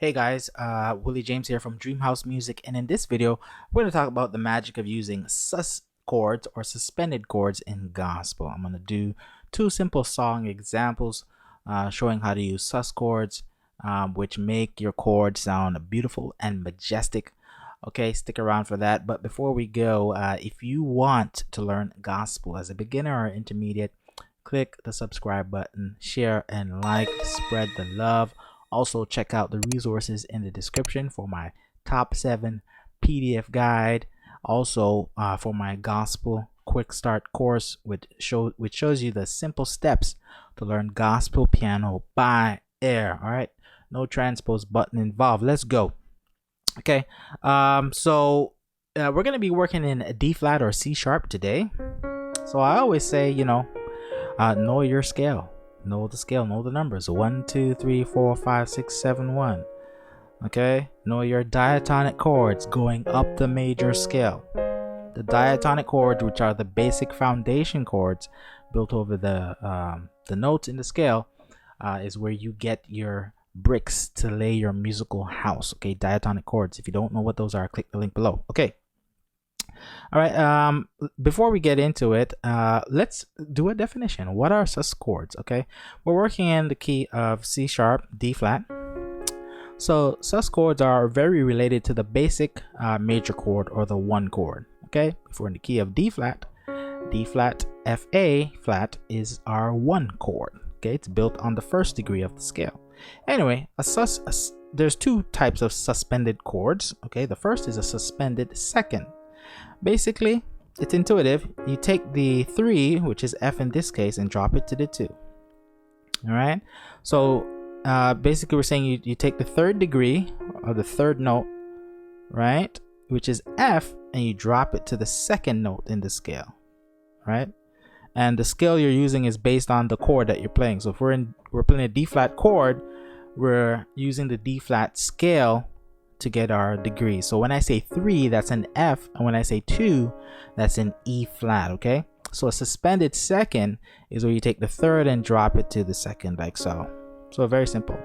Hey guys, Willie James here from Dreamhouse Music, and in this video, we're going to talk about the magic of using sus chords or suspended chords in gospel. I'm going to do two simple song examples showing how to use sus chords, which make your chords sound beautiful and majestic. Okay, stick around for that. But before we go, if you want to learn gospel as a beginner or intermediate, click the subscribe button, share and like, spread the love. Also, check out the resources in the description for my top 7 PDF guide. Also, for my gospel quick start course, which shows you the simple steps to learn gospel piano by ear. All right, no transpose button involved. Let's go. Okay, we're gonna be working in D flat or C sharp today. So I always say, know your scale. Know the scale, know the numbers 1, 2, 3, 4, 5, 6, 7, 1. Okay, know your diatonic chords going up the major scale. The diatonic chords, which are the basic foundation chords built over the notes in the scale, is where you get your bricks to lay your musical house. Okay, diatonic chords. If you don't know what those are, click the link below. Okay. All right, before we get into it, let's do a definition. What are sus chords? Okay, we're working in the key of C sharp, D flat. So sus chords are very related to the basic major chord or the 1 chord. Okay, if we're in the key of D flat, F A flat is our 1 chord. Okay, it's built on the 1st degree of the scale. Anyway, there's 2 types of suspended chords. Okay, the first is a suspended second. Basically, it's intuitive. You take the 3, which is F in this case, and drop it to the 2. All right. So basically, we're saying you take the 3rd degree or the 3rd note, right, which is F, and you drop it to the 2nd note in the scale, right? And the scale you're using is based on the chord that you're playing. So if we're playing a D flat chord, we're using the D flat scale to get our degree. So when I say 3, that's an F, and when I say 2, that's an E flat. Okay, so a suspended second is where you take the 3rd and drop it to the 2nd, like so. So very simple.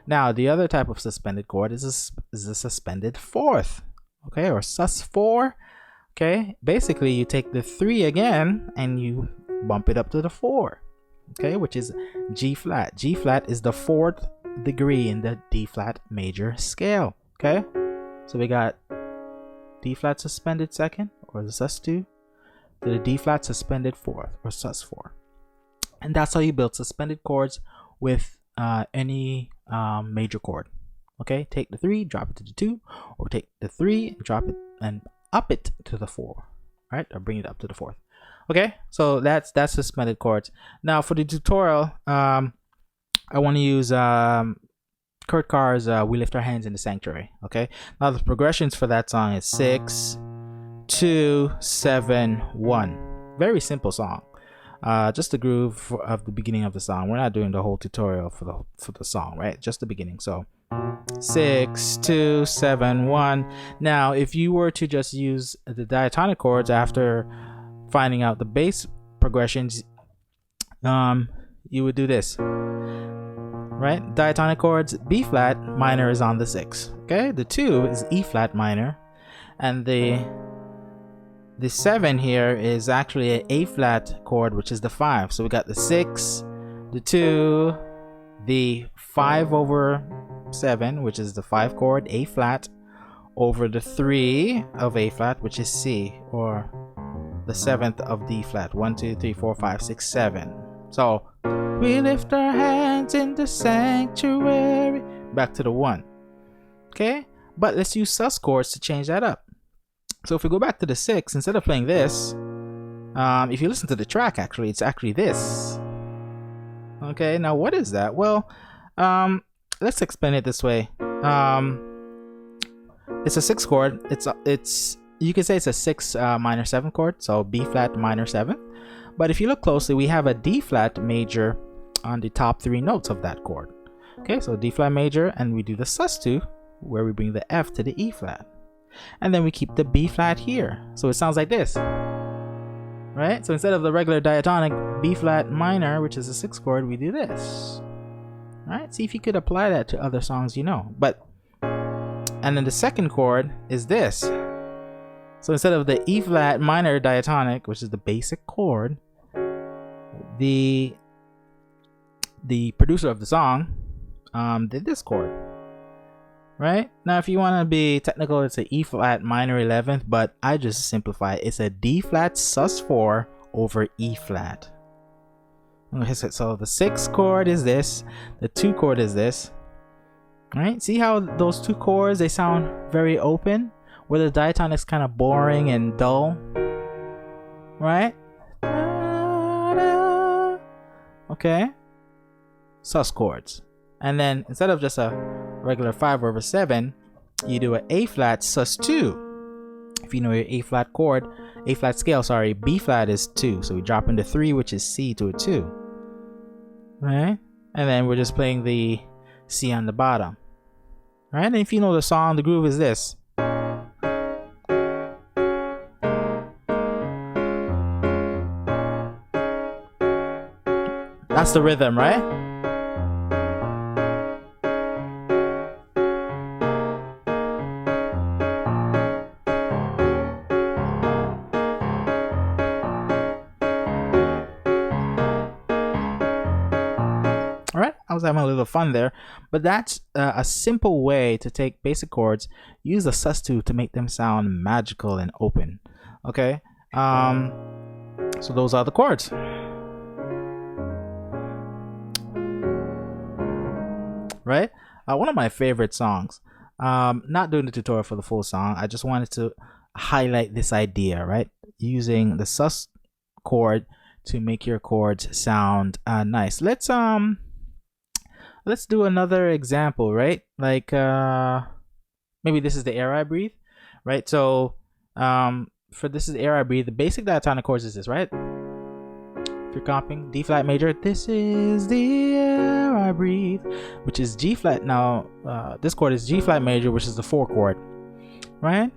Now the other type of suspended chord is a suspended 4th, okay, or sus4. Okay, basically you take the 3 again and you bump it up to the 4, okay, which is G flat. G flat is the 4th degree in the D flat major scale. Okay, so we got D flat suspended second, or the sus2, to the D flat suspended 4th, or sus4. And that's how you build suspended chords with any major chord. Okay, take the 3, drop it to the 2, or take the 3 and drop it and up it to the 4, right, or bring it up to the 4th. Okay, so that's suspended chords. Now for the tutorial, I want to use Kurt Carr's We Lift Our Hands in the Sanctuary. Okay, now the progressions for that song is 6, 2, 7, 1. Very simple song. Just the groove of the beginning of the song. We're not doing the whole tutorial for the song, right? Just the beginning. So 6, 2, 7, 1. Now if you were to just use the diatonic chords after finding out the bass progressions, you would do this. Right, diatonic chords, B flat minor is on the 6. Okay, the 2 is E flat minor, and the 7 here is actually an A flat chord, which is the 5. So we got the 6, the 2, the 5 over 7, which is the 5 chord, A flat, over the 3 of A flat, which is C, or the 7th of D flat. 1, 2, 3, 4, 5, 6, 7. So we lift our hands in the sanctuary. Back to the 1. Okay, but let's use sus chords to change that up. So if we go back to the 6, instead of playing this, if you listen to the track, actually, it's actually this. Okay, now what is that? Well, let's explain it this way. It's a 6 chord. It's you can say it's a 6 minor 7 chord. So B flat minor 7. But if you look closely, we have a D flat major on the top 3 notes of that chord. Okay, so D flat major, and we do the sus2, where we bring the F to the E flat, and then we keep the B flat here. So it sounds like this, right? So instead of the regular diatonic B flat minor, which is a 6 chord, we do this. All right, see if you could apply that to other songs, you know. But And then the second chord is this. So instead of the E flat minor diatonic, which is the basic chord, the producer of the song did this chord. Right? Now if you want to be technical, it's a E flat minor 11th, but I just simplify it. It's a D flat sus4 over E flat. Okay, so the 6th chord is this, the 2 chord is this. Right? See how those 2 chords, they sound very open, where the diatonic's kind of boring and dull. Right? Okay? Sus chords. And then instead of just a regular 5 over 7, you do an A flat sus2. If you know your A flat chord, A flat scale, sorry, B flat is 2. So we drop into 3, which is C, to a 2. Right? And then we're just playing the C on the bottom. Right? And if you know the song, the groove is this. That's the rhythm, right? Alright, I was having a little fun there, but that's a simple way to take basic chords, use the sus2 to make them sound magical and open. Okay, so those are the chords. Right? One of my favorite songs. Not doing the tutorial for the full song, I just wanted to highlight this idea, right? Using the sus chord to make your chords sound nice. Let's do another example, right? Like maybe this is the air I breathe, right? So for this is the air I breathe, the basic diatonic chords is this, right? If you're comping D flat major, this is the air I breathe, which is G flat. Now this chord is G flat major, which is the 4 chord, right?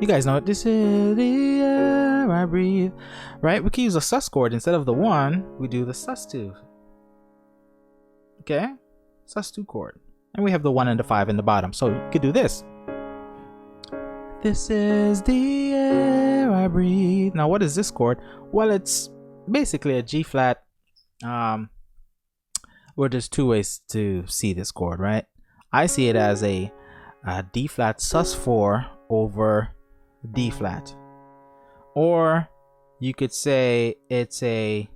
You guys know it. This is the air I breathe, right? We can use a sus chord instead of the 1. We do the sus2. Okay, sus2 chord, and we have the 1 and the 5 in the bottom. So you could do this. This is the air I breathe. Now what is this chord? Well, it's basically a G flat. Well, there's 2 ways to see this chord, right? I see it as a D flat sus4 over D flat, or you could say it's a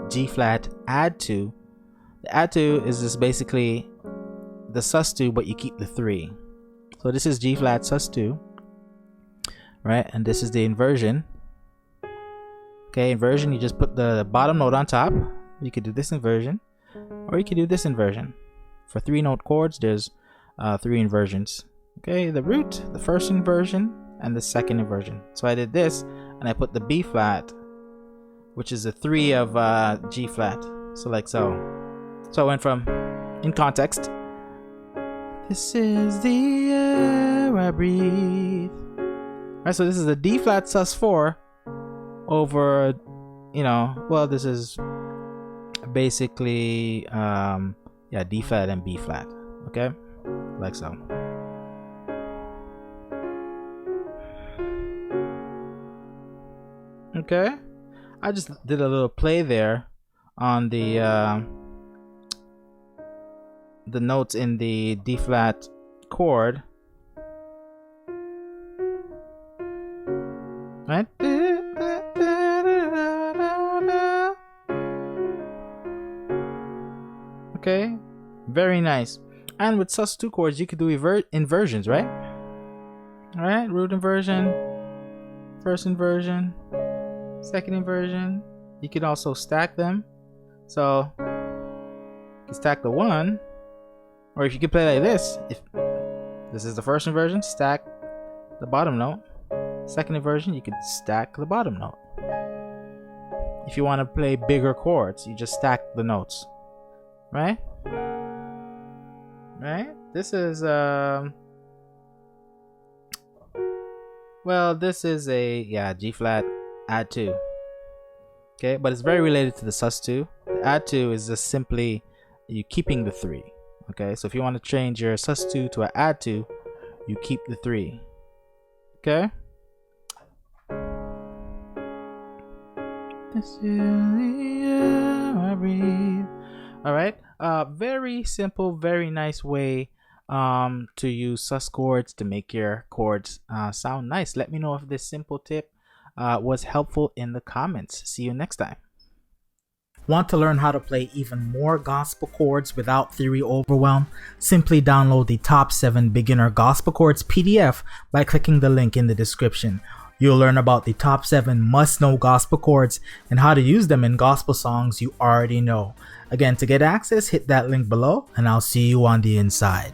G flat add 2. The add 2 is just basically the sus2, but you keep the 3. So this is G flat sus2, right? And this is the inversion. Okay, inversion, you just put the bottom note on top. You could do this inversion, or you could do this inversion. For 3-note chords, there's 3 inversions. Okay, the root, the first inversion, and the second inversion. So I did this, and I put the B flat, which is a 3 of G flat. So like so. So I went from, in context, this is the air I breathe. Right, so this is a D flat sus4 over, you know, well, this is basically, yeah, D flat and B flat. Okay, like so. Okay, I just did a little play there on the notes in the D flat chord, right? Okay, very nice. And with sus2 chords, you could do inversions, right? All right, root inversion, first inversion, second inversion. You could also stack them. So you can stack the 1, or if you could play like this, if this is the first inversion, stack the bottom note. Second inversion, you could stack the bottom note. If you want to play bigger chords, you just stack the notes, right? Right? This is well, this is a, yeah, G flat add 2. Okay, but it's very related to the sus2. The add 2 is just simply you keeping the 3. Okay, so if you want to change your sus2 to an add2, you keep the 3. Okay. This is the air I breathe. All right. Very simple, very nice way to use sus chords to make your chords sound nice. Let me know if this simple tip was helpful in the comments. See you next time. Want to learn how to play even more gospel chords without theory overwhelm? Simply download the Top 7 Beginner Gospel Chords PDF by clicking the link in the description. You'll learn about the top 7 must-know gospel chords and how to use them in gospel songs you already know. Again, to get access, hit that link below, and I'll see you on the inside.